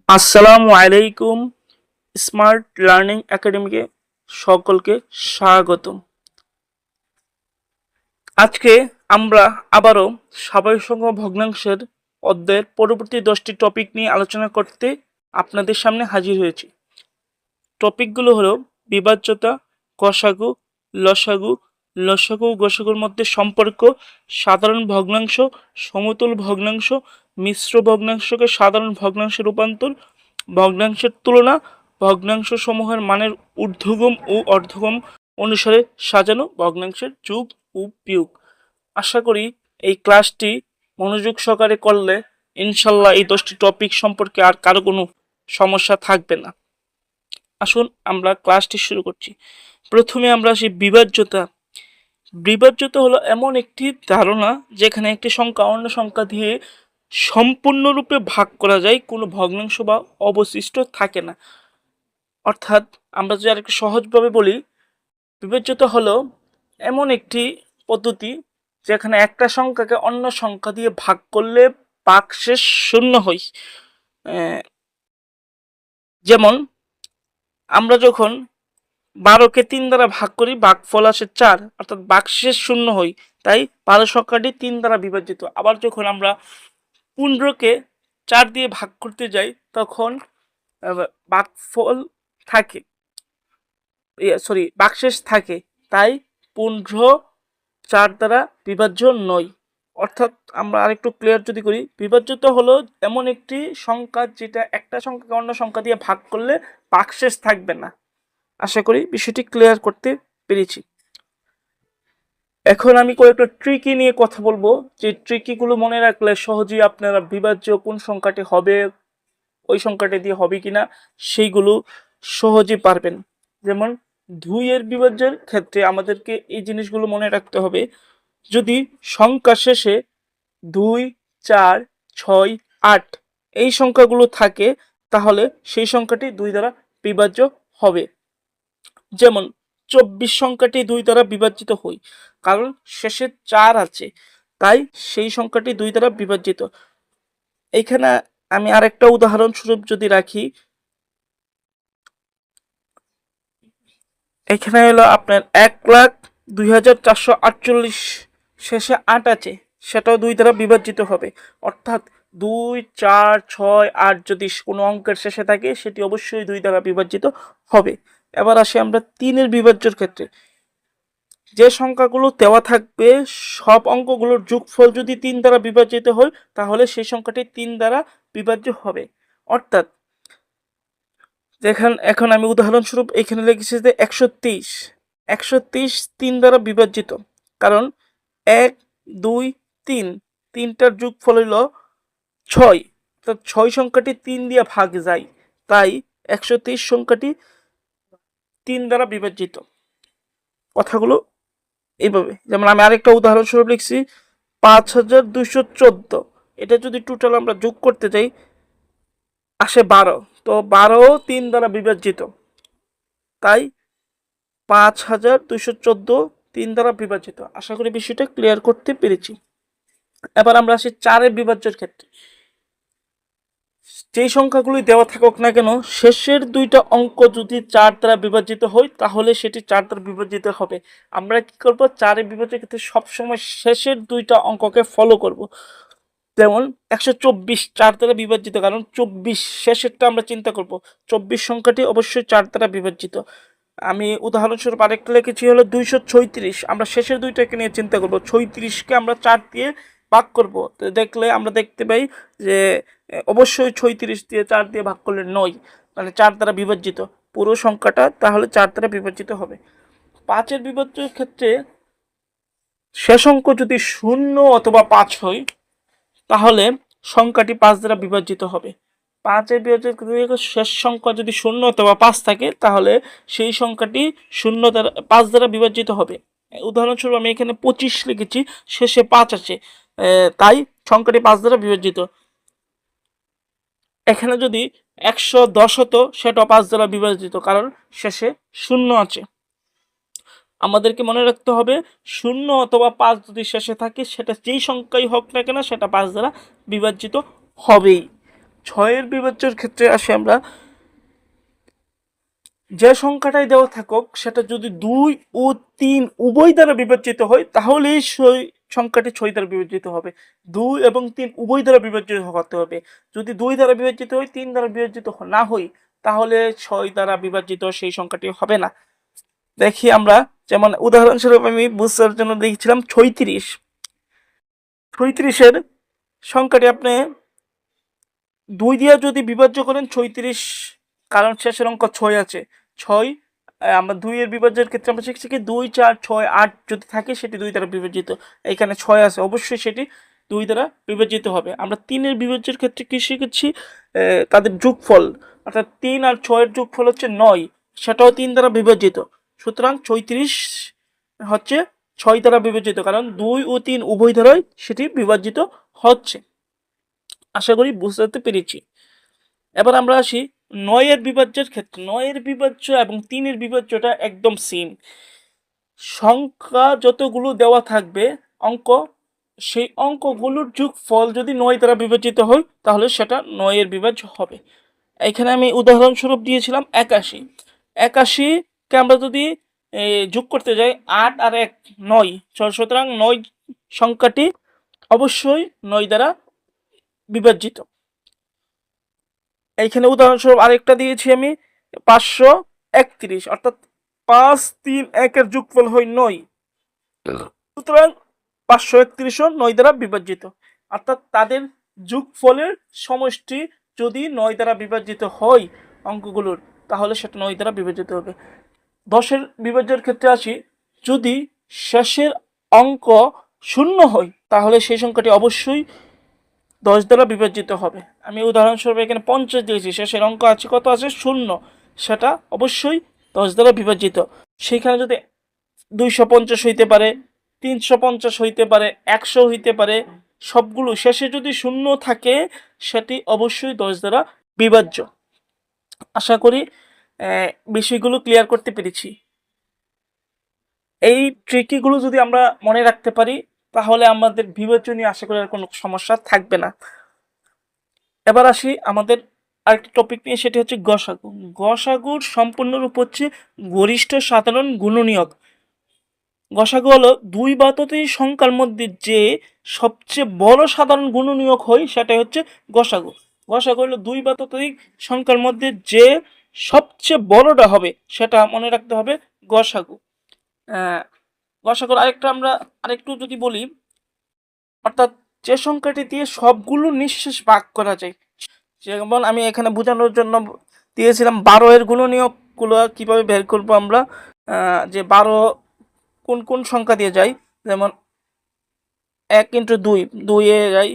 আসসালামু আলাইকুম। Smart learning একাডেমিকে সকলকে স্বাগতম। আজকে আমরা আবারও স্বাভাবিক সংখ্যা ভগ্নাংশের অধ্যায়ের পরবর্তী 10টি টপিক নিয়ে আলোচনা করতে আপনাদের সামনে হাজির হয়েছি। টপিকগুলো হলো বিভাজ্যতা, গসাগু, লসাগু, লসাগু গসাগুর মধ্যে সম্পর্ক, সাধারণ ভগ্নাংশ, সমতুল ভগ্নাংশ, মিশ্র ভগ্নাংশকে সাধারণ ভগ্নাংশে রূপান্তর, ভগ্নাংশের তুলনা, ভগ্নাংশ সমূহের মানের ঊর্ধ্বগম ও অর্ধগম অনুসারে সাজানো, ভগ্নাংশের যোগ ও বিয়োগ। আশা করি এই ক্লাসটি মনোযোগ সহকারে করলে ইনশাল্লাহ এই 10টি টপিক সম্পর্কে আর কারো কোনো সমস্যা থাকবে না। আসুন আমরা ক্লাসটি শুরু করছি। প্রথমে আমরা আসি বিভাজ্যতা। বিভাজ্যতা হলো এমন একটি ধারণা যেখানে একটি সংখ্যা অন্য সংখ্যা দিয়ে সম্পূর্ণরূপে ভাগ করা যায়, কোনো ভগ্নাংশ বা অবশিষ্ট থাকে না। অর্থাৎ আমরা যদি আরেকটু সহজভাবে বলি, বিভাজ্যতা হলো এমন একটি পদ্ধতি যেখানে একটা সংখ্যাকে অন্য সংখ্যা দিয়ে ভাগ করলে ভাগশেষ শূন্য হয়। যেমন আমরা যখন 12কে 3 দ্বারা ভাগ করি, ভাগফল আসে 4, অর্থাৎ ভাগশেষ শূন্য হয়। তাই 12 সংখ্যাটি 3 দ্বারা বিভাজিত। আবার যখন আমরা 15কে 4 দিয়ে ভাগ করতে যাই তখন ভাগফল থাকে, ভাগশেষ থাকে। তাই 15 4 দ্বারা বিভাজ্য নয়। অর্থাৎ আমরা আরেকটু ক্লিয়ার যদি করি, বিভাজ্যতা হলো এমন একটি সংখ্যা যেটা একটা সংখ্যাকে অন্য সংখ্যা দিয়ে ভাগ করলে ভাগশেষ থাকবে না। আশা করি বিষয়টি ক্লিয়ার করতে পেরেছি। এখন আমি কয়েকটা ট্রিকি নিয়ে কথা বলবো, যে ট্রিকিগুলো মনে রাখলে সহজেই আপনারা বিভাজ্য কোন সংখ্যাটি হবে, ওই সংখ্যাটি দিয়ে হবে কিনা সেইগুলো সহজেই পারবেন। যেমন 2 এর বিভাজ্যের ক্ষেত্রে আমাদেরকে এই জিনিসগুলো মনে রাখতে হবে। যদি সংখ্যা শেষে 2, 4, 6, 8 এই সংখ্যাগুলো থাকে তাহলে সেই সংখ্যাটি 2 দ্বারা বিভাজ্য হবে। যেমন 24 সংখ্যাটি 2 দ্বারা বিভাজিত হয়, কারণ শেষে 4 আছে, তাই সেই সংখ্যাটি 2 দ্বারা বিভাজিত। এইখানে আমি আরেকটা উদাহরণস্বরূপ যদি রাখি, এখানে হলো আপনার 1,02,448 শেষে 8 আছে, সেটাও 2 দ্বারা বিভাজিত হবে। অর্থাৎ 2, 4, 6, 8 যদি কোনো অঙ্কের শেষে থাকে সেটি অবশ্যই 2 দ্বারা বিভাজিত হবে। এবার আসি আমরা 3-এর বিভাজ্যের ক্ষেত্রে। যে সংখ্যাগুলো দেওয়া থাকবে সব অঙ্কগুলোর যোগফল যদি 3 দ্বারা বিভাজিত হয় তাহলে সেই সংখ্যাটি 3 দ্বারা বিভাজ্য হবে। অর্থাৎ এখন আমি উদাহরণস্বরূপ এখানে লিখেছি যে 123 3 দ্বারা বিভাজিত, কারণ 1, 2, 3 তিনটার যোগফল হইল 6, অর্থাৎ 6 সংখ্যাটি 3 দিয়ে ভাগ যায়, তাই 123 সংখ্যাটি 3 দ্বারা বিভাজিত। কথাগুলো এইভাবে। যেমন আমি আরেকটা উদাহরণস্বরূপ লিখছি 5214, এটা যদি টোটাল আমরা যোগ করতে যাই আসে 12, তো 12 3 দ্বারা বিভাজিত, তাই 5214 3 দ্বারা বিভাজিত। আশা করি বিষয়টা ক্লিয়ার করতে পেরেছি। এবার আমরা আসি 4-এর বিভাজ্যের ক্ষেত্রে। যেই সংখ্যাগুলি দেওয়া থাকুক না কেন শেষের দুইটা অঙ্ক যদি 4 দ্বারা বিভাজিত হয় তাহলে সেটি 4 দ্বারা বিভাজিত হবে। আমরা কি করব, 4-এর বিভাজ্যের ক্ষেত্রে সবসময় শেষের দুইটা অঙ্ককে ফলো করব। যেমন 124 4 দ্বারা বিভাজিত, কারণ 24 শেষেরটা আমরা চিন্তা করব, 24 সংখ্যাটি অবশ্যই 4 দ্বারা বিভাজিত। আমি উদাহরণস্বরূপ আরেকটা লিখেছি হলো 236, আমরা শেষের দুইটাকে নিয়ে চিন্তা করব, 36কে আমরা 4 দিয়ে ভাগ করব, তো দেখলে আমরা দেখতে পাই যে অবশ্যই 36 দিয়ে 4 দিয়ে ভাগ করলে 9, মানে 4 দ্বারা বিভাজিত পুরো সংখ্যাটা, তাহলে 4 দ্বারা বিভাজিত হবে। 5-এর বিভাজ্যের ক্ষেত্রে শেষ অঙ্ক যদি 0 অথবা 5 হয় তাহলে সংখ্যাটি 5 দ্বারা বিভাজিত হবে। 5-এর বিভাজ্যের ক্ষেত্রে শেষ সংখ্যা যদি 0 অথবা 5 থাকে তাহলে সেই সংখ্যাটি 5 দ্বারা বিভাজিত হবে। উদাহরণস্বরূপ আমি এখানে 25 লিখেছি, শেষে 5 আছে, তাই সংখ্যাটি 5 দ্বারা বিভাজিত। এখানে যদি 110 হতো সেটা 5 দ্বারা বিভাজিত, কারণ শেষে 0 আছে। আমাদেরকে মনে রাখতে হবে 0 অথবা 5 যদি শেষে থাকে সেটা যেই সংখ্যাই হোক না কেন সেটা 5 দ্বারা বিভাজিত হবেই। ছয়ের বিভাজ্যের ক্ষেত্রে আসি আমরা, যে সংখ্যাটাই দেওয়া থাকুক সেটা যদি 2 ও 3 উভয় দ্বারা বিভাজিত হয় তাহলে সেই সংখ্যাটি 6 দ্বারা বিভাজিত হবে। 2 এবং 3 উভয় দ্বারা বিভাজিত হতে হবে। যদি 2 দ্বারা বিভাজিত হয়, 3 দ্বারা বিভাজিত না হয়, তাহলে 6 দ্বারা বিভাজিত সেই সংখ্যাটি হবে না। দেখি আমরা, যেমন উদাহরণস্বরূপ আমি বুঝার জন্য দেখছিলাম 36। 36-এর সংখ্যাটি আপনি 2 দিয়ে যদি বিভাজ্য করেন 36, কারণ শেষের অঙ্ক 6 আছে। 6 আমরা 2 এর বিভাজ্যের ক্ষেত্রে আমরা শিখছি কি 2, 4, 6, 8 যদি থাকে সেটি 2 দ্বারা বিভাজিত। এখানে 6 আছে, অবশ্যই সেটি 2 দ্বারা বিভাজিত হবে। আমরা 3 এর বিভাজ্যের ক্ষেত্রে কি শিখেছি, তাদের যোগফল, অর্থাৎ 3 আর 6 এর যোগফল হচ্ছে 9, সেটাও 3 দ্বারা বিভাজিত। সুতরাং 36 হচ্ছে 6 দ্বারা বিভাজিত, কারণ 2 ও 3 উভয় দ্বারাই সেটি বিভাজিত হচ্ছে। আশা করি বুঝতে পেরেছি। এবার আমরা আসি 9 এর বিভাজ্যের ক্ষেত্রে। 9 এর বিভাজ্য এবং 3 এর বিভাজ্যটা একদম সেম। সংখ্যা যতগুলো দেওয়া থাকবে অঙ্ক, সেই অঙ্কগুলোর যোগফল যদি 9 দ্বারা বিভাজিত হয় তাহলে সেটা 9 এর বিভাজ্য হবে। এখানে আমি উদাহরণস্বরূপ দিয়েছিলাম 81। 81-কে আমরা যদি যোগ করতে যাই, 8 আর 1 9, সুতরাং 9 সংখ্যাটি অবশ্যই 9 দ্বারা বিভাজিত। এইখানে উদাহরণস্বরূপ আরেকটা দিয়েছি আমি 531, অর্থাৎ 5, 3, 1-এর যোগফল হয় 9, সুতরাং 531ও 9 দ্বারা বিভাজিত। অর্থাৎ তাদের যোগফলের সমষ্টি যদি 9 দ্বারা বিভাজিত হয় অঙ্কগুলোর, তাহলে সেটা 9 দ্বারা বিভাজিত হবে। 10-এর বিভাজ্যের ক্ষেত্রে আসি, যদি শেষের অঙ্ক 0 হয় তাহলে সেই সংখ্যাটি অবশ্যই 10 দ্বারা বিভাজিত হবে। আমি উদাহরণস্বরূপ এখানে 50 দিয়েছি, শেষের অঙ্ক আছে কত আছে 0, সেটা অবশ্যই 10 দ্বারা বিভাজিত। সেইখানে যদি 250 হইতে পারে, 350 হইতে পারে, 100 হইতে পারে, সবগুলো শেষে যদি 0 থাকে সেটি অবশ্যই 10 দ্বারা বিভাজ্য। আশা করি বিষয়গুলো ক্লিয়ার করতে পেরেছি। এই ট্রিকগুলো যদি আমরা মনে রাখতে পারি তাহলে আমাদের বিভাজ্য নিয়ে আশা করি আর কোনো সমস্যা থাকবে না। এবার আসি আমাদের আরেকটি টপিক নিয়ে, সেটি হচ্ছে গসাগু। গসাগুর সম্পূর্ণরূপ হচ্ছে গরিষ্ঠ সাধারণ গুণনীয়ক। গসাগু হলো দুই বা ততোধিক সংখ্যার মধ্যে যে সবচেয়ে বড় সাধারণ গুণনীয়ক হয় সেটাই হচ্ছে গসাগু। গসাগু হলো দুই বা ততোধিক সংখ্যার মধ্যে যে সবচেয়ে বড়টা হবে সেটা মনে রাখতে হবে গসাগু। গসাগুর আরেকটু যদি বলি, অর্থাৎ যে সংখ্যাটি দিয়ে সবগুলো নিঃশেষ ভাগ করা যায়। যেমন আমি এখানে বোঝানোর জন্য দিয়েছিলাম 12 এর গুণনীয়কগুলো কিভাবে বের করবো আমরা, যে 12 কোন কোন সংখ্যা দিয়ে যায়, যেমন 1 × 2, 2-এ যাই,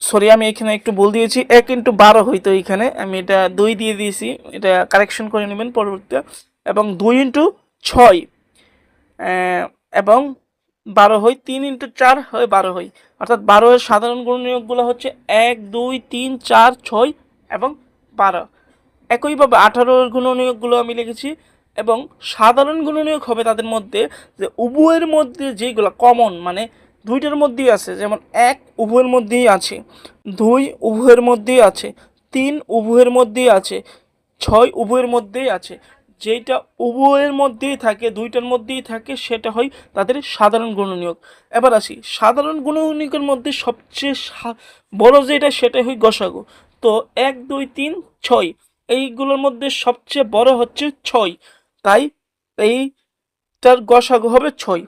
সরি আমি এখানে একটু ভুল দিয়েছি, 1 × 12 হইতো, এখানে আমি এটা 2 দিয়ে দিয়েছি, এটা কারেকশন করে নেবেন পরবর্তীতে। এবং 2 × 6 এবং 12 হয়, 3 × 4 হয় 12 হয়। অর্থাৎ 12 এর সাধারণ গুণনীয়কগুলো হচ্ছে 1, 2, 3, 4, 6 এবং 12। একইভাবে 18 এর গুণনীয়কগুলো আমি লিখেছি, এবং সাধারণ গুণনীয়ক হবে তাদের মধ্যে যে উভয়ের মধ্যে যেগুলো কমন, মানে দুইটার মধ্যেই আছে, যেমন 1 উভয়ের মধ্যেই আছে, 2 উভয়ের মধ্যেই আছে, 3 উভয়ের মধ্যেই আছে, 6 উভয়ের মধ্যেই আছে। যেটা উভয়ের মধ্যেই থাকে, দুইটার মধ্যেই থাকে, সেটা হয় তাদের সাধারণ গুণনীয়ক। এবার আসি সাধারণ গুণনীয়কের মধ্যে সবচেয়ে বড় যেটা সেটাই হয় গসাগু। তো 1, 2, 3, 6 এইগুলোর মধ্যে সবচেয়ে বড় হচ্ছে 6, তাই এইটার গসাগু হবে 6।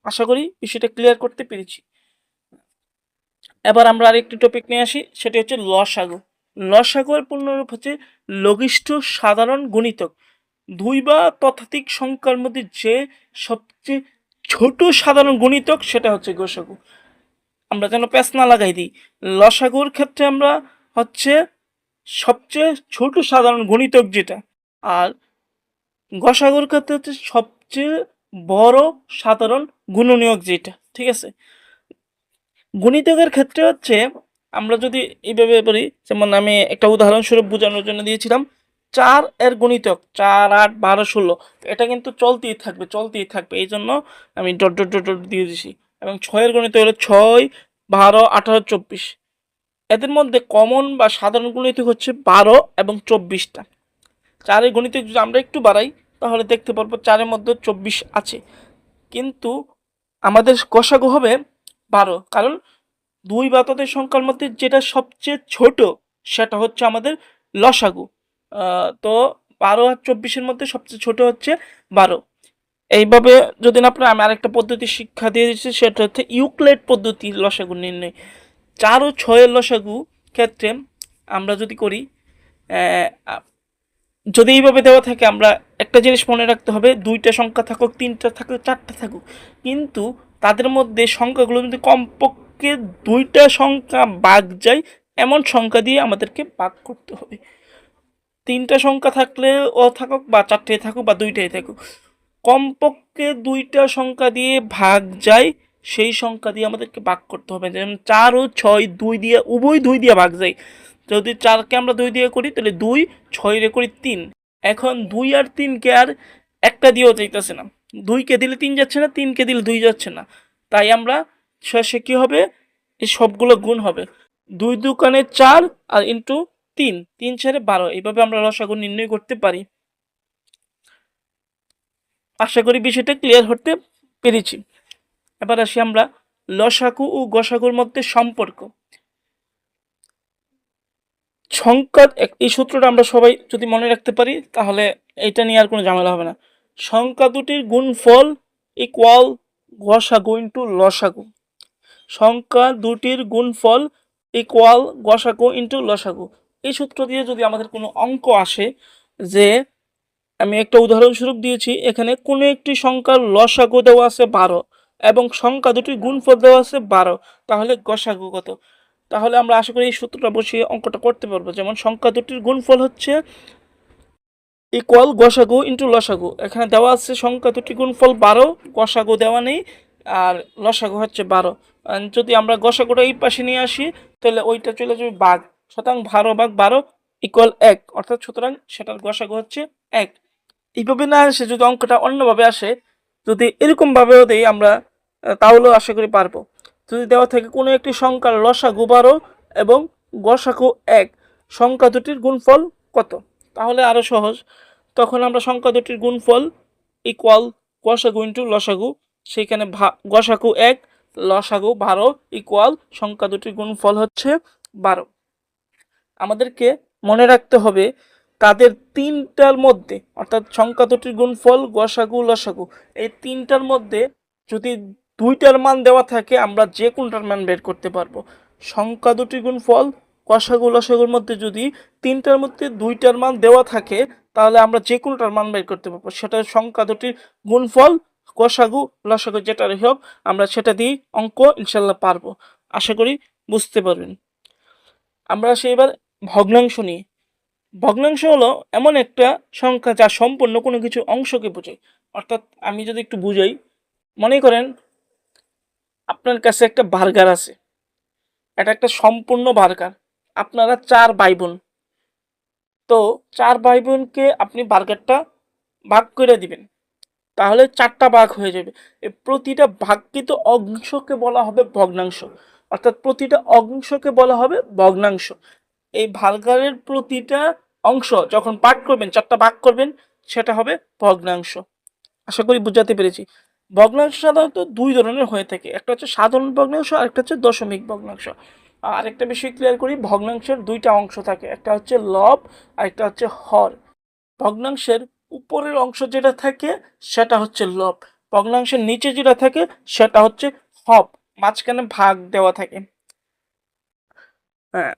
আশা করি বিষয়টা ক্লিয়ার করতে পেরেছি। এবার আমরা আরেকটি টপিক নিয়ে আসি, সেটি হচ্ছে লসাগু। লসাগুর পূর্ণরূপ হচ্ছে লঘিষ্ঠ সাধারণ গুণিতক। দুই বা ততোধিক সংখ্যার মধ্যে যে সবচেয়ে ছোট সাধারণ গুণিতক সেটা হচ্ছে গসাগু। আমরা যেন প্যাচ না লাগাই দিই, লসাগুর ক্ষেত্রে আমরা হচ্ছে সবচেয়ে ছোট সাধারণ গুণিতক যেটা, আর গসাগুর ক্ষেত্রে হচ্ছে সবচেয়ে বড় সাধারণ গুণনীয়ক যেটা। ঠিক আছে, গুণিতকের ক্ষেত্রে হচ্ছে আমরা যদি এইভাবে বলি, যেমন আমি একটা উদাহরণস্বরূপ বোঝানোর জন্য দিয়েছিলাম, 4 এর গুণিতক 4, 8, 12, 16, এটা কিন্তু চলতেই থাকবে, এই জন্য আমি ডট ডট ডট ডট দিয়ে দিছি। এবং 6 এর গণিতক হলো 6, 12, 18, 24, এদের মধ্যে কমন বা সাধারণ গণিতিক হচ্ছে 12 এবং 24টা। 4-এর গণিতিক যদি আমরা একটু বাড়াই তাহলে দেখতে পারবো 4-এর মধ্যে 24 আছে, কিন্তু আমাদের গসাগু হবে 12, কারণ দুই বা ততোধিক সংখ্যার মধ্যে যেটা সবচেয়ে ছোট সেটা হচ্ছে আমাদের লসাগু। তো 12 আর 24-এর মধ্যে সবচেয়ে ছোট হচ্ছে 12। এইভাবে যদি না আপনার আমি আরেকটা পদ্ধতি শিক্ষা দিয়ে দিচ্ছি, সেটা হচ্ছে ইউক্লিড পদ্ধতি লসাগু নির্ণয়। 4 ও 6-এর লসাগু ক্ষেত্রে আমরা যদি করি, যদি এইভাবে দেওয়া থাকে, আমরা একটা জিনিস মনে রাখতে হবে, দুইটা সংখ্যা থাকুক, তিনটা থাকুক, চারটা থাকুক, কিন্তু তাদের মধ্যে সংখ্যাগুলো যদি কমপক্ষে দুইটা সংখ্যা ভাগ যায় এমন সংখ্যা দিয়ে আমাদেরকে ভাগ করতে হবে। তিনটা সংখ্যা থাকলে ও থাকুক, বা চারটে থাকুক, বা দুইটাই থাকুক, কমপক্ষে দুইটা সংখ্যা দিয়ে ভাগ যায় সেই সংখ্যা দিয়ে আমাদেরকে ভাগ করতে হবে। যেমন 4 ও 6 2 দিয়ে, উভয় 2 দিয়ে ভাগ যায়। যদি 4-কে আমরা 2 দিয়ে করি তাহলে 2, 6-রে করি 3। এখন 2 আর 3-কে আর একটা দিয়েও যাইতেছে না, 2-কে দিলে 3 যাচ্ছে না, 3-কে দিলে 2 যাচ্ছে না, তাই আমরা শেষে কি হবে, এই সবগুলো গুণ হবে, 2 দুকানে 4 আর ইন্টু 3, 3 4 12। এইভাবে আমরা লসাগু নির্ণয় করতে পারি। আশা করি বিষয়টা ক্লিয়ার হতে পেরেছি। এবার আসি আমরা লসাগু ও গসাগুর মধ্যে সম্পর্ক। সংখ্যা, এই সূত্রটা আমরা সবাই যদি মনে রাখতে পারি তাহলে এটা নিয়ে আর কোনো ঝামেলা হবে না। সংখ্যা দুটির গুণফল ইকুয়াল গসাগু ইন্টু লসাগু। সংখ্যা দুটির গুণফল ইকুয়াল গসাগু ইন্টু লসাগু। এই সূত্র দিয়ে যদি আমাদের কোনো অঙ্ক আসে, যে আমি একটা উদাহরণস্বরূপ দিয়েছি, এখানে কোনো একটি সংখ্যার লসাগু দেওয়া আছে 12 এবং সংখ্যা দুটির গুণফল দেওয়া আছে 12, তাহলে গসাগু কত? তাহলে আমরা আশা করি এই সূত্রটা বসিয়ে অঙ্কটা করতে পারবো। যেমন সংখ্যা দুটির গুণফল হচ্ছে ইকুয়াল গসাগু ইন্টু লসাগু। এখানে দেওয়া আছে সংখ্যা দুটির গুণফল 12, গসাগু দেওয়া নেই, আর লসাগু হচ্ছে 12। যদি আমরা গসাগুটা এই পাশে নিয়ে আসি তাহলে ওইটা চলে যাবে ভাগ, সুতরাং 12 ভাগ 12 ইকুয়াল 1, অর্থাৎ সুতরাং সেটার গসাগু হচ্ছে 1। এইভাবে না আসে, যদি অঙ্কটা অন্যভাবে আসে, যদি এরকমভাবেও দেই আমরা, তাহলেও আশা করি পারবো। যদি দেওয়া থাকে কোনো একটি সংখ্যার লসাগু 12 এবং গসাগু 1, সংখ্যা দুটির গুণফল কত? তাহলে আরও সহজ, তখন আমরা সংখ্যা দুটির গুণফল ইকুয়াল গসাগু ইন্টু লসাগু, সেইখানে গসাগু 1, লসাগু 12 ইকুয়াল সংখ্যা দুটির গুণফল হচ্ছে 12। আমাদেরকে মনে রাখতে হবে তাদের তিনটার মধ্যে, অর্থাৎ সংখ্যা দুটির গুণফল গসাগু লসাগু, এই তিনটার মধ্যে যদি দুইটার মান দেওয়া থাকে আমরা যে কোনটার মান বের করতে পারবো। সংখ্যা দুটির গুণফল গসাগু লসাগুর মধ্যে যদি তিনটার মধ্যে দুইটার মান দেওয়া থাকে তাহলে আমরা যে কোনটার মান বের করতে পারবো। সেটা সংখ্যা দুটির গুণফল গসাগু লসাগু যেটারই হোক, আমরা সেটা দিয়ে অঙ্ক ইনশাল্লাহ পারবো। আশা করি বুঝতে পারবেন। আমরা এবার ভগ্নাংশ নিয়ে। ভগ্নাংশ হলো এমন একটা সংখ্যা যা সম্পূর্ণ কোনো কিছু অংশকে বোঝায়। অর্থাৎ আমি যদি একটু বুঝাই, মনে করেন আপনার কাছে একটা বার্গার আছে, এটা একটা সম্পূর্ণ বার্গার, আপনারা 4 ভাই বোন, তো 4 ভাই বোনকে আপনি বার্গারটা ভাগ করে দিবেন, তাহলে 4টা ভাগ হয়ে যাবে। এই প্রতিটা ভাগকৃত অংশকে বলা হবে ভগ্নাংশ, অর্থাৎ প্রতিটা অংশকে বলা হবে ভগ্নাংশ। এই বার্গারের প্রতিটা অংশ যখন ভাগ করবেন, 4টা ভাগ করবেন, সেটা হবে ভগ্নাংশ। আশা করি বুঝাতে পেরেছি। ভগ্নাংশ সাধারণত 2 ধরনের হয়ে থাকে, একটা হচ্ছে সাধারণ ভগ্নাংশ আর একটা হচ্ছে দশমিক ভগ্নাংশ। আর একটা বিষয় ক্লিয়ার করি, ভগ্নাংশের 2টা অংশ থাকে, একটা হচ্ছে লব আর একটা হচ্ছে হর। ভগ্নাংশের উপরের অংশ যেটা থাকে সেটা হচ্ছে লব, ভগ্নাংশের নিচে যেটা থাকে সেটা হচ্ছে হর, মাঝখানে ভাগ দেওয়া থাকে। হ্যাঁ,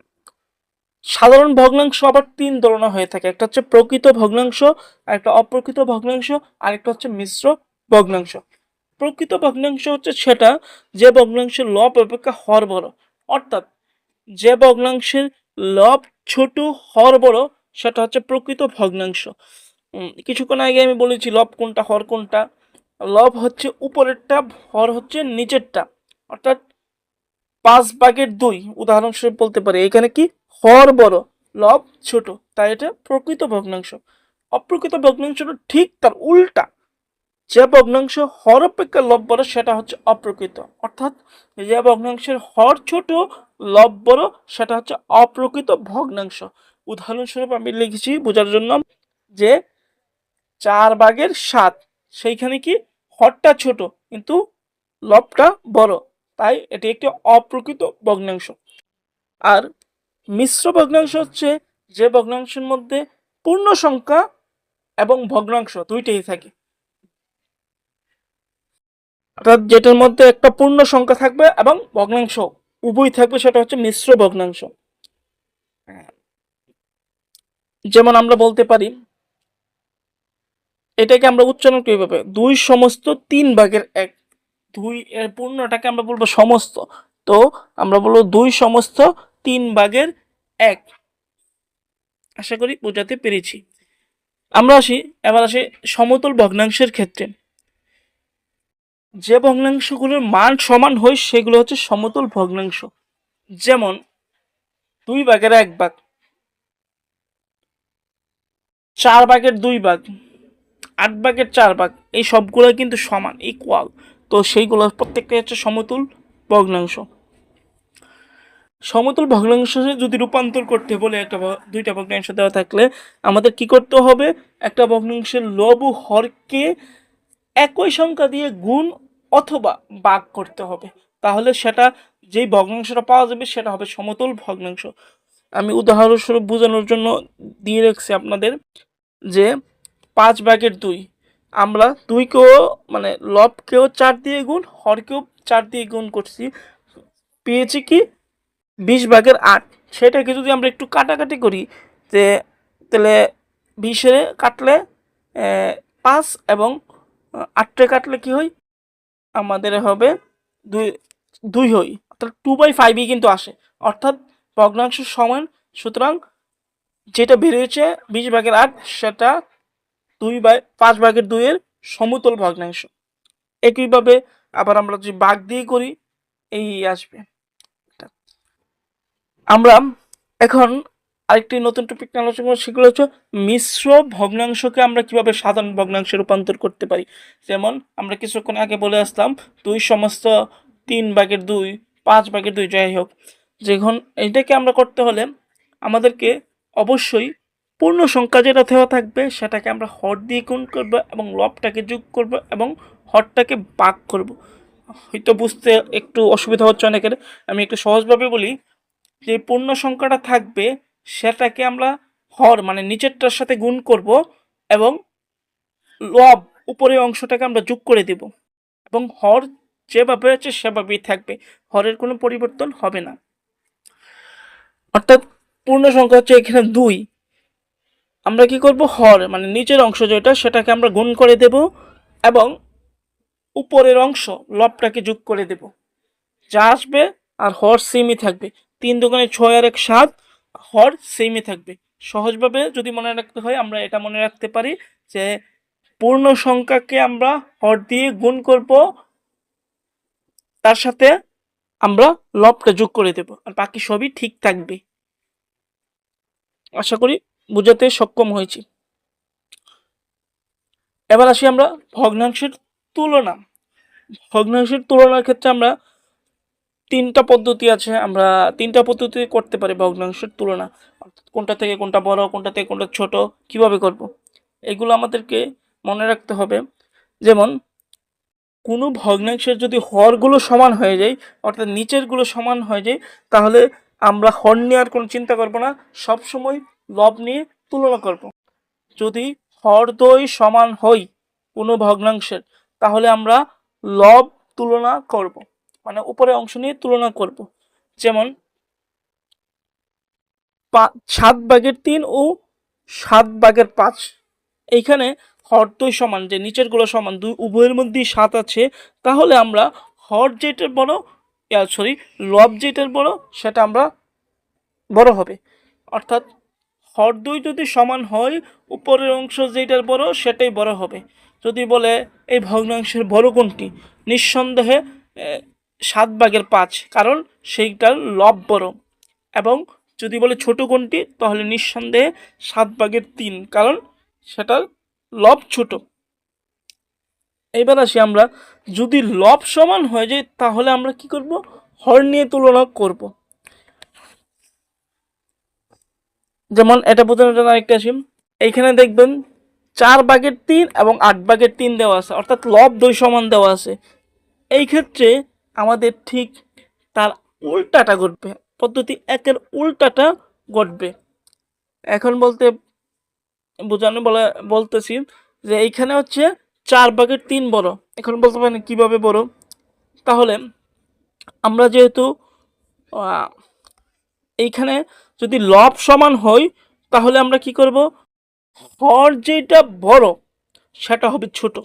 সাধারণ ভগ্নাংশ আবার 3 ধরনের হয়ে থাকে, একটা হচ্ছে প্রকৃত ভগ্নাংশ, আর একটা অপ্রকৃত ভগ্নাংশ, আর একটা হচ্ছে মিশ্র ভগ্নাংশ। প্রকৃত ভগ্নাংশ হচ্ছে সেটা যে ভগ্নাংশের লব অপেক্ষা হর বড়, অর্থাৎ যে ভগ্নাংশের লব ছোট হর বড় সেটা হচ্ছে প্রকৃত ভগ্নাংশ। কিছুক্ষণ আগে আমি বলেছি লব কোনটা হর কোনটা। লব হচ্ছে উপরেরটা, হর হচ্ছে নিচেরটা, অর্থাৎ 5/2 উদাহরণস্বরূপ বলতে পারি। এখানে কি হর বড় লব ছোট, তাই এটা প্রকৃত ভগ্নাংশ। অপ্রকৃত ভগ্নাংশটা ঠিক তার উল্টা, যে ভগ্নাংশ হর অপেক্ষা লব বড় সেটা হচ্ছে অপ্রকৃত, অর্থাৎ যে ভগ্নাংশের হর ছোট লব বড় সেটা হচ্ছে অপ্রকৃত ভগ্নাংশ। উদাহরণস্বরূপ আমি লিখেছি বোঝার জন্য যে 4/7, সেইখানে কি হরটা ছোট কিন্তু লবটা বড়, তাই এটি একটি অপ্রকৃত ভগ্নাংশ। আর মিশ্র ভগ্নাংশ হচ্ছে যে ভগ্নাংশের মধ্যে পূর্ণ সংখ্যা এবং ভগ্নাংশ দুইটাই থাকে, অর্থাৎ যেটার মধ্যে একটা পূর্ণ সংখ্যা থাকবে এবং ভগ্নাংশ উভয় থাকবে, সেটা হচ্ছে মিশ্র ভগ্নাংশ। যেমন আমরা বলতে পারি, এটাকে আমরা উচ্চারণ কিভাবে, 2/3 2 এর পূর্ণটাকে আমরা বলবো সমস্ত, তো আমরা বলবো 2/3 আশা করি বোঝাতে পেরেছি। এবার আসি সমতল ভগ্নাংশের ক্ষেত্রে। যে ভগ্নাংশগুলোর মান সমান হয় সেগুলো হচ্ছে সমতল ভগ্নাংশ। যেমন 2/1, 4/2, 8/4, এই সবগুলো কিন্তু সমান, ইকুয়াল, তো সেইগুলো প্রত্যেকটা হচ্ছে সমতুল ভগ্নাংশ। সমতুল ভগ্নাংশে যদি রূপান্তর করতে বলে দুইটা ভগ্নাংশ দেওয়া থাকলে আমাদের কি করতে হবে, একটা ভগ্নাংশের লব ও হরকে একই সংখ্যা দিয়ে গুণ অথবা ভাগ করতে হবে, তাহলে সেটা যেই ভগ্নাংশটা পাওয়া যাবে সেটা হবে সমতুল ভগ্নাংশ। আমি উদাহরণস্বরূপ বোঝানোর জন্য দিয়ে রাখছি আপনাদের যে 5/2, আমরা দুইকেও মানে লবকেও 4 দিয়ে গুণ, হরকেও 4 দিয়ে গুণ করছি, পেয়েছি কি 20/8। সেটাকে যদি আমরা একটু কাটাকাটি করি, যে তাহলে 20 কাটলে 5 এবং 8 কাটলে কি হয়, আমাদের হবে 2 হয়, অর্থাৎ 2/5 কিন্তু আসে, অর্থাৎ ভগ্নাংশ সমান। সুতরাং যেটা বেরিয়েছে 20/8 সেটা 5/2 এর সমতল ভগ্নাংশ। একইভাবে আবার আমরা যদি ভাগ দিয়ে করি এই আসবে। আমরা এখন আরেকটি নতুন টপিক আলোচনা করব, সেগুলো হচ্ছে মিশ্র ভগ্নাংশকে আমরা কিভাবে সাধারণ ভগ্নাংশে রূপান্তর করতে পারি। যেমন আমরা কিছুক্ষণ আগে বলে আসলাম 2/3, 5/2, যাই হোক, যখন এইটাকে আমরা করতে হলে আমাদেরকে অবশ্যই পূর্ণ সংখ্যা যেটা দেওয়া থাকবে সেটাকে আমরা হর দিয়ে গুণ করব এবং লবটাকে যোগ করব এবং হরটাকে ভাগ করব। হয়তো বুঝতে একটু অসুবিধা হচ্ছে অনেকের, আমি একটু সহজভাবে বলি। যে পূর্ণ সংখ্যাটা থাকবে সেটাকে আমরা হর মানে নিচেরটার সাথে গুণ করব এবং লব উপরের অংশটাকে আমরা যোগ করে দেব এবং হর যেভাবে আছে সেভাবেই থাকবে, হরের কোনো পরিবর্তন হবে না। অর্থাৎ পূর্ণ সংখ্যা হচ্ছে এখানে 2, আমরা কি করব, হর মানে নিচের অংশ যেটা সেটাকে আমরা গুণ করে দেব এবং উপরের অংশ লবটাকে যোগ করে দেব, যা আসবে আর হর সেমই থাকবে। 3×2 = 7, হর সেমই থাকবে। সহজভাবে যদি মনে রাখতে হয় আমরা এটা মনে রাখতে পারি যে পূর্ণ সংখ্যাকে আমরা হর দিয়ে গুণ করব, তার সাথে আমরা লবটা যোগ করে দেব, আর বাকি সবই ঠিক থাকবে। আশা করি বুঝাতে সক্ষম হয়েছি। এবার আসি আমরা ভগ্নাংশের তুলনা। ভগ্নাংশের তুলনার ক্ষেত্রে আমরা 3টা পদ্ধতি আছে, আমরা 3টা পদ্ধতি করতে পারি ভগ্নাংশের তুলনা। কোনটা থেকে কোনটা বড়, কোনটা থেকে কোনটা ছোট, কিভাবে করব, এগুলো আমাদেরকে মনে রাখতে হবে। যেমন কোনো ভগ্নাংশের যদি হরগুলো সমান হয়ে যায়, অর্থাৎ নিচেরগুলো সমান হয়ে যায়, তাহলে আমরা হর নিয়ে আর কোনো চিন্তা করব না, সবসময় লব নিয়ে তুলনা করব। যদি হরদ্বয় সমান হয় কোনো ভগ্নাংশের, তাহলে আমরা লব তুলনা করব, মানে উপরে অংশ নিয়ে তুলনা করব। যেমন 7/3 ও 7/5, এইখানে হরদ্বয় সমান, যে নিচেরগুলো সমান, উভয়ের মধ্যেই 7 আছে, তাহলে আমরা হর যেটার বড় লব যেটার বড় সেটা আমরা বড় হবে। অর্থাৎ হরদ্বয় যদি সমান হয় উপরের অংশ যেটার বড় সেটাই বড় হবে। যদি বলে এই ভগ্নাংশের বড় কোনটি, নিঃসন্দেহে 7/5, কারণ সেইটার লব বড়। এবং যদি বলে ছোট কোনটি, তাহলে নিঃসন্দেহে 7/3, কারণ সেটার লব ছোট। এবার আসি আমরা, যদি লব সমান হয়ে যায় তাহলে আমরা কি করব, হর নিয়ে তুলনা করব। যেমন এটা বোঝানোর জন্য আরেকটা আসি, এইখানে দেখবেন 4/3 এবং 8/3 দেওয়া আছে, অর্থাৎ লব দুই সমান দেওয়া আছে। এই ক্ষেত্রে আমাদের ঠিক তার উল্টাটা ঘটবে, পদ্ধতি একের উল্টাটা ঘটবে। এখন বলতেছি যে এইখানে হচ্ছে 4/3 বড়। এখন বলতে পারেন কিভাবে বড়, তাহলে আমরা যেহেতু এইখানে যদি লব সমান হয়, তাহলে আমরা কি করব, হর যেটা বড় সেটা হবে ছোট,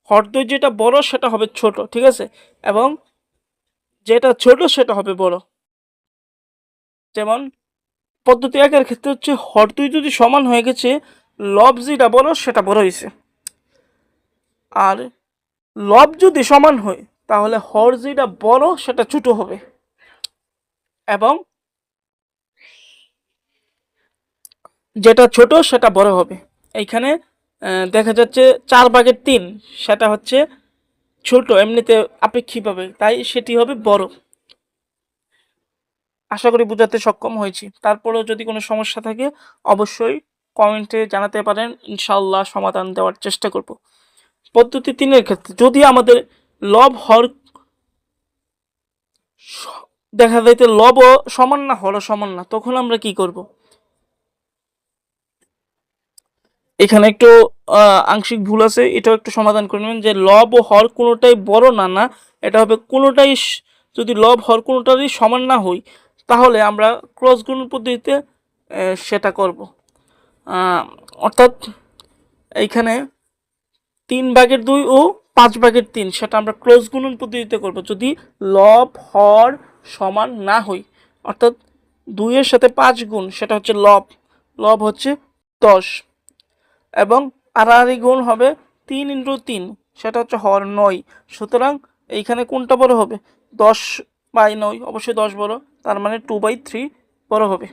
হরদ্বয় যেটা বড় সেটা হবে ছোট, ঠিক আছে, এবং যেটা ছোট সেটা হবে বড়। যেমন পদ্ধতি একের ক্ষেত্রে হচ্ছে হরদ্বয় যদি সমান হয়ে গেছে, লব যেটা বড় সেটা বড় হয়েছে, আর লব যদি সমান হয় তাহলে হর যেটা বড় সেটা ছোট হবে, এবং যেটা ছোট সেটা বড় হবে। এইখানে দেখা যাচ্ছে 4/3 সেটা হচ্ছে ছোট এমনিতে আপেক্ষিকভাবে, তাই সেটি হবে বড়। আশা করি বোঝাতে সক্ষম হয়েছি। তারপরেও যদি কোনো সমস্যা থাকে অবশ্যই কমেন্টে জানাতে পারেন, ইনশাআল্লাহ সমাধান দেওয়ার চেষ্টা করব। পদ্ধতি 3-এর ক্ষেত্রে যদি আমাদের লব হর দেখা যাইতে লবও সমান না হরও সমান না, তখন আমরা কি করব, এখানে একটু আংশিক ভুল আছে, এটাও একটু সমাধান করে নেবেন। যে লব ও হর কোনোটাই বড় না, না এটা হবে কোনোটাই যদি লব হর কোনোটারই সমান না হই, তাহলে আমরা ক্রস গুণন পদ্ধতিতে সেটা করব। অর্থাৎ এইখানে 3/2 ও 5/3 সেটা আমরা ক্রস গুণন পদ্ধতিতে করব যদি লব হর সমান না হই। অর্থাৎ 2-এর সাথে 5 গুণ সেটা হচ্ছে লব, লব হচ্ছে 10, এবং আড়াআড়ি গুণ হবে 3 × 3 সেটা হচ্ছে হর 9। সুতরাং এইখানে কোনটা বড় হবে, 10/9, অবশ্যই 10 বড়, তার মানে 2/3 বড় হবে।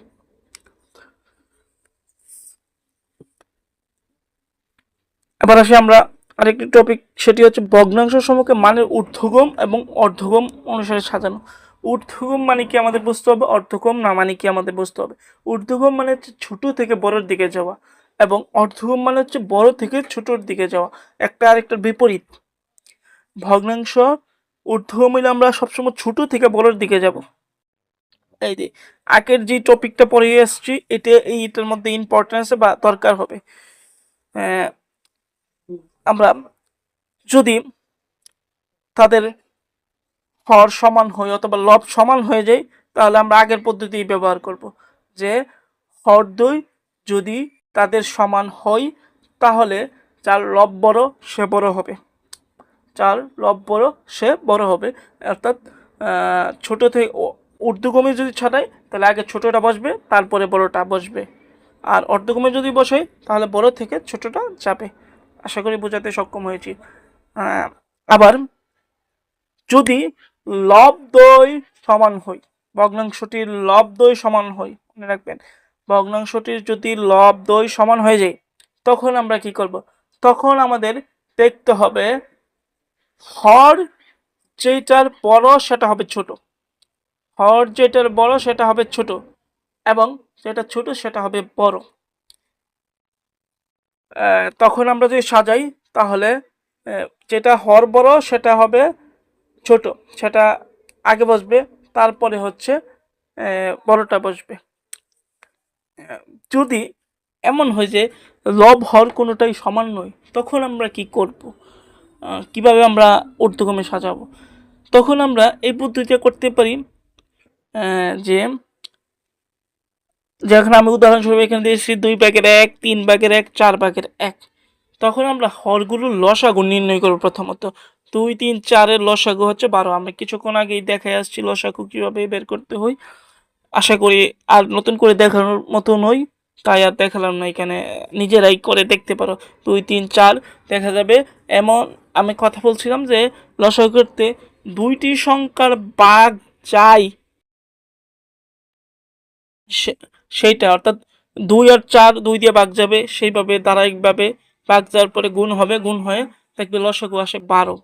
এবার আসি আমরা আরেকটি টপিক, সেটি হচ্ছে ভগ্নাংশ সমূহকে মানের ঊর্ধ্বগম এবং অর্ধগম অনুসারে সাজানো। ঊর্ধ্বগম মানে কি আমাদের বুঝতে হবে, অর্ধগম না মানে কি আমাদের বুঝতে হবে। ঊর্ধ্বগম মানে হচ্ছে ছোট থেকে বড়র দিকে যাওয়া, এবং অর্ধগম মানে হচ্ছে বড় থেকে ছোটর দিকে যাওয়া, একটা আরেকটার বিপরীত। ভগ্নাংশ ঊর্ধ্বগম হইলে আমরা সবসময় ছোট থেকে বড়র দিকে যাব। এই যে আগের যে টপিকটা পড়ে আসছি, এটার মধ্যে ইম্পর্টেন্স বা দরকার হবে। আমরা যদি তাদের হর সমান হয় অথবা লব সমান হয়ে যায়, তাহলে আমরা আগের পদ্ধতি ব্যবহার করব, যে হরদ্বয় যদি তাদের সমান হয় তাহলে যার লব বড় সে বড় হবে, যার লব বড় সে বড় হবে। অর্থাৎ ছোট থেকে ঊর্ধ্বগমে যদি ছাড়াই তাহলে আগে ছোটটা বসবে, তারপরে বড়টা বসবে, আর অর্ধগমে যদি বসাই তাহলে বড় থেকে ছোটটা যাবে। আশা করি বোঝাতে সক্ষম হয়েছি। আবার যদি লবদ্বয় সমান হয়, ভগ্নাংশটির লবদ্বয় সমান হয়, মনে রাখবেন ভগ্নাংশটির যদি লবদ্বয় সমান হয়ে যায়, তখন আমরা কি করব, তখন আমাদের দেখতে হবে হর যেটার বড় সেটা হবে ছোট, হর যেটার বড় সেটা হবে ছোট, এবং যেটা ছোট সেটা হবে বড়। তখন আমরা যদি সাজাই তাহলে যেটা হর বড় সেটা হবে ছোট, সেটা আগে বসবে, তারপরে হচ্ছে বড়টা বসবে। যদি এমন হয় যে লব হর কোনোটাই সমান নয়, তখন আমরা কি করব, কিভাবে আমরা ঊর্ধ্বক্রমে সাজাবো, তখন আমরা এই পদ্ধতিটা করতে পারি, যে যেখানে আমি উদাহরণস্বরূপ এখানে দিয়েছি 2/1, 3/1, 4/1। তখন আমরা হরগুলোর লসাগু নির্ণয় করবো। প্রথমত 2, 3, 4-এর লসাগু হচ্ছে 12। আমরা কিছুক্ষণ আগেই দেখাই আসছি লসাগু কিভাবে বের করতে হয়। আশা করি আর নতুন করে দেখানোর মতো নই, তাই আর দেখালাম না, এখানে নিজেরাই করে দেখতে পারো। 2, 3, 4 দেখা যাবে। এমন আমি কথা বলছিলাম যে লসাগু করতে দুইটি সংখ্যার ভাগ যাই সেইটা, অর্থাৎ 2 আর 4 2 দিয়ে ভাগ যাবে, সেইভাবে ধারাবাহিকভাবে ভাগ যাওয়ার পরে গুণ হবে, গুণ হয়ে দেখবে লসাগু আসে 12।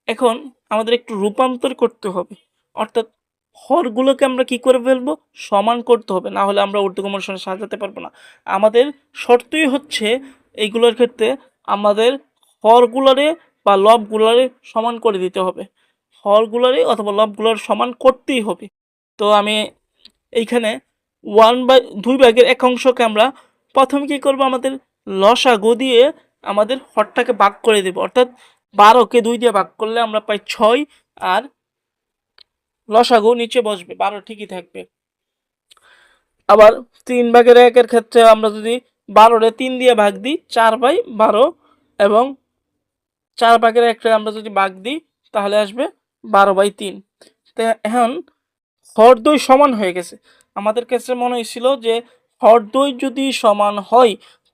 এখন আমাদের একটু রূপান্তর করতে হবে, অর্থাৎ হরগুলোকে আমরা কি করে ফেলবো, সমান করতে হবে, না হলে আমরা ঊর্ধ্বক্রম অনুসারে সাজাতে পারবো না। আমাদের শর্তই হচ্ছে এইগুলোর ক্ষেত্রে আমাদের হরগুলারে বা লবগুলারে সমান করে দিতে হবে, হরগুলারে অথবা লবগুলার সমান করতেই হবে। তো আমি এইখানে 2/1 অংশকে আমরা প্রথমে কি করব, আমাদের লসাগু দিয়ে আমাদের হরটাকে ভাগ করে দেব, অর্থাৎ 12কে 2 দিয়ে ভাগ করলে আমরা পাই 6, আর লসাগু নিচে বসবে, 12 ঠিকই থাকবে। আবার 3/1-এর ক্ষেত্রে আমরা যদি 12-রে 3 দিয়ে ভাগ দিই 4/12, এবং 4/1 আমরা যদি ভাগ দিই তাহলে আসবে 12/3। তো এখন হরদ্বয় সমান হয়ে গেছে। আমাদের ক্ষেত্রে মনে হয়েছিল যে হরদ্বয় যদি সমান হয়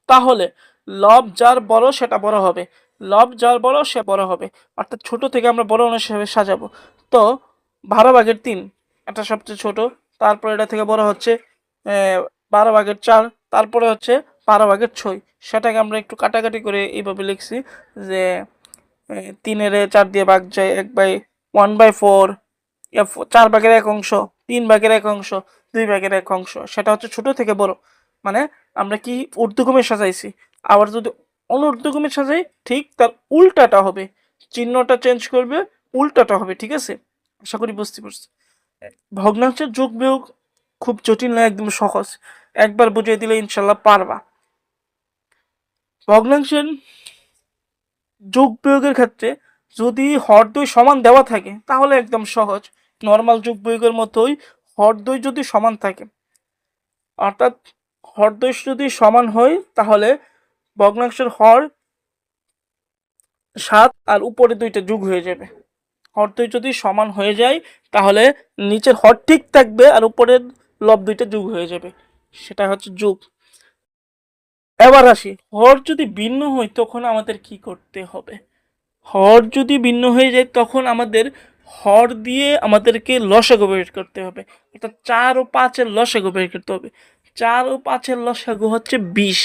তাহলে লব যার বড় সেটা বড় হবে, লব যার বড় সে বড় হবে, অর্থাৎ ছোট থেকে আমরা বড় অনুসারে সাজাবো। তো 12/3 এটা সবচেয়ে ছোট, তারপর এটা থেকে বড় হচ্ছে 12/4, তারপরে হচ্ছে 12/6। সেটাকে আমরা একটু কাটাকাটি করে এইভাবে লিখছি যে 3-এর 4 দিয়ে ভাগ যায় 1/4, 4/1 অংশ, 3/1 অংশ, 2/1 অংশ, সেটা হচ্ছে ছোট থেকে বড়। মানে আমরা কি ঊর্ধ্বক্রমে সাজাইছি, আবার যদি অনুর্ধ্বক্রমে সাজাই ঠিক তার উল্টাটা হবে, চিহ্নটা চেঞ্জ করবে, উল্টাটা হবে। ঠিক আছে, আশা করি বুঝতে পারছি। ভগ্নাংশের যোগ বিয়োগ খুব জটিল না, একদম সহজ, একবার বুঝিয়ে দিলে ইনশাল্লাহ পারবা। ভগ্নাংশের যোগ বিয়োগের ক্ষেত্রে যদি হরদ্বয় সমান দেওয়া থাকে তাহলে একদম সহজ, নর্মাল যোগ বিয়োগের মতোই। হরদ্বয় যদি সমান থাকে, অর্থাৎ হরদ্বয় যদি সমান হয় তাহলে ভগ্নাংশের হর 7 আর উপরে 2টা যোগ হয়ে যাবে। হরদ্বয় যদি সমান হয়ে যায় তাহলে নিচের হর ঠিক থাকবে আর উপরের লব 2টা যোগ হয়ে যাবে, সেটা হচ্ছে যোগ। এবার আসি, হর যদি ভিন্ন হয় তখন আমাদের কি করতে হবে। হর যদি ভিন্ন হয়ে যায় তখন আমাদের হর দিয়ে আমাদেরকে লসাগু বের করতে হবে, অর্থাৎ 4 ও 5-এর লসাগু বের করতে হবে। 4 ও 5-এর লসাগু হচ্ছে 20।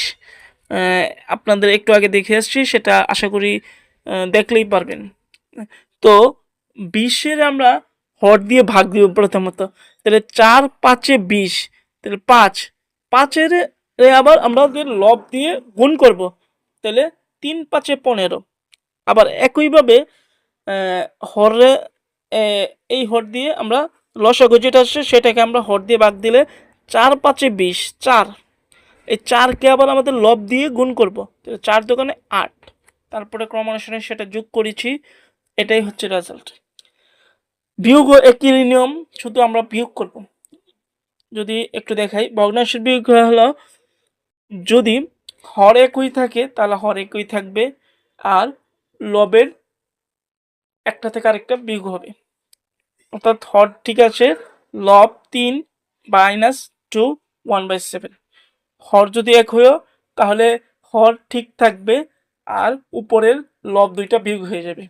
আপনাদের একটু আগে দেখে এসেছি, সেটা আশা করি দেখলেই পারবেন। তো 20-এর আমরা হর দিয়ে ভাগ দিব প্রথমত, তাহলে 4×5 = 20, তাহলে 5 আবার আমরা লব দিয়ে গুণ করব, তাহলে 3×5 = 15। আবার একইভাবে হরে এই হর দিয়ে আমরা লসাগু যেটা আসছে সেটাকে আমরা হর দিয়ে ভাগ দিলে 4×5 = 20, 4। এই 4কে আবার আমাদের লব দিয়ে গুণ করব, 4×2 = 8, তারপরে ক্রমানুসারে সেটা যোগ করেছি, এটাই হচ্ছে রেজাল্ট। বিয়োগও একই নিয়ম, শুধু আমরা বিয়োগ করব। যদি একটু দেখাই, ভগ্নাংশের বিয়োগ হলো যদি হর একই থাকে তাহলে হর একই থাকবে, আর লবের একটা থেকে আরেকটা বিয়োগ হবে, অর্থাৎ হর ঠিক আছে, লব 3 - 2 1/7। হর যদি এক হয়েও তাহলে হর ঠিক থাকবে আর উপরের লব 2টা বিয়োগ হয়ে যাবে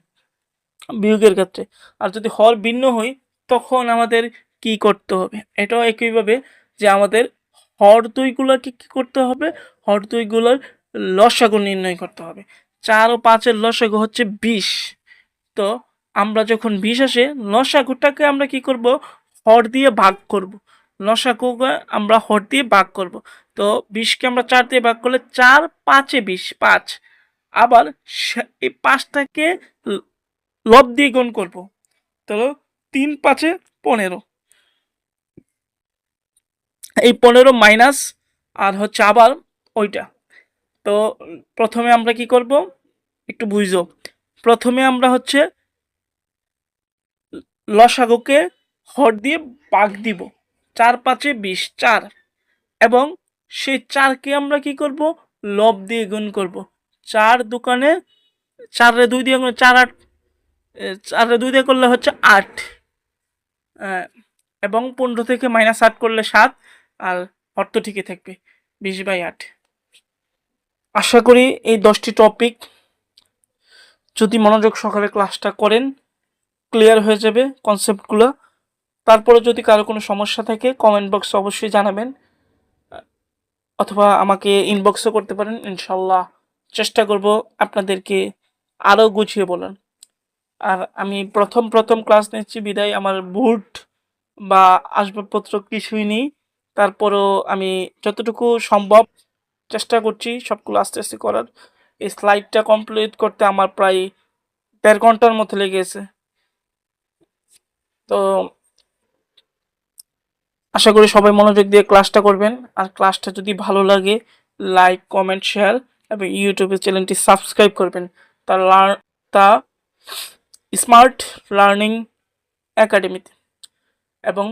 বিয়োগের ক্ষেত্রে। আর যদি হর ভিন্ন হয় তখন আমাদের কি করতে হবে, এটাও একইভাবে যে আমাদের হর দুইগুলোকে কি করতে হবে, হর দুইগুলোর লসাগু নির্ণয় করতে হবে। 4 ও 5-এর লসাগু হচ্ছে 20। তো আমরা যখন 20 আসে, লসাগুটাকে আমরা কি করব, হর দিয়ে ভাগ করব, লসাগুকে আমরা হর দিয়ে ভাগ করব। তো 20কে আমরা 4 দিয়ে ভাগ করলে 4×5 = 20, 5। আবার এই 5টাকে লব দিয়ে গুণ করব, তো 3×5 = 15। এই 15 মাইনাস আর হচ্ছে আবার ওইটা। তো প্রথমে আমরা কি করব, একটু বুঝো। প্রথমে আমরা হচ্ছে লসাগুকে হর দিয়ে ভাগ দিব, 4×5 = 20, 4, এবং সেই 4কে আমরা কি করব, লব দিয়ে গুণ করব। 4×2 = 4, 2 দিয়ে গুণ 4 × 8, 4 2 দিয়ে করলে হচ্ছে 8, এবং 15 থেকে -8 করলে 7, আর হর তো ঠিকই থাকবে 20/8। আশা করি এই 10টি টপিক যদি মনোযোগ সহকারে ক্লাসটা করেন ক্লিয়ার হয়ে যাবে কনসেপ্টগুলো। তারপরে যদি কারো কোনো সমস্যা থাকে কমেন্ট বক্সে অবশ্যই জানাবেন, অথবা আমাকে ইনবক্সও করতে পারেন, ইনশাল্লাহ চেষ্টা করব আপনাদেরকে আরও গুছিয়ে বলার। আর আমি প্রথম ক্লাস নিচ্ছি বিদায় আমার বুট বা আসবাবপত্র কিছুই নেই। তারপরেও আমি যতটুকু সম্ভব চেষ্টা করছি সবগুলো আস্তে আস্তে করার। এই স্লাইডটা কমপ্লিট করতে আমার প্রায় ১.৫ ঘন্টার মতো লেগেছে। তো আশা করি সবাই মনোযোগ দিয়ে ক্লাসটা করবেন। আর ক্লাসটা যদি ভালো লাগে লাইক, কমেন্ট, শেয়ার এবং ইউটিউবের চ্যানেলটি সাবস্ক্রাইব করবেন। তা তা স্মার্ট লার্নিং একাডেমিতে, এবং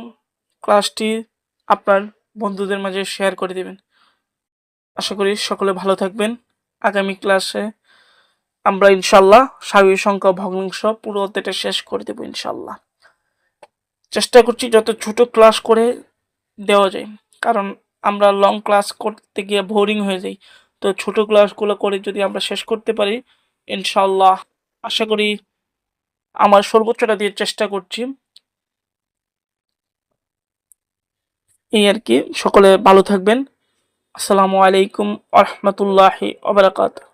ক্লাসটি আপনার বন্ধুদের মাঝে শেয়ার করে দেবেন। আশা করি সকলে ভালো থাকবেন। আগামী ক্লাসে আমরা ইনশাল্লাহ স্বাভাবিক সংখ্যা ভগ্নাংশ পুরো অধ্যায়টা শেষ করে দেবো ইনশাল্লাহ। চেষ্টা করছি যত ছোট ক্লাস করে দেওয়া যায়, কারণ আমরা লং ক্লাস করতে গিয়ে বোরিং হয়ে যাই। তো ছোট ক্লাসগুলো করে যদি আমরা শেষ করতে পারি ইনশাল্লাহ, আশা করি আমার সর্বোচ্চটা দিয়ে চেষ্টা করছি। এই আর কি, সকলে ভালো থাকবেন। আসসালামু আলাইকুম ওয়া রাহমাতুল্লাহি ওয়া বারাকাতুহু।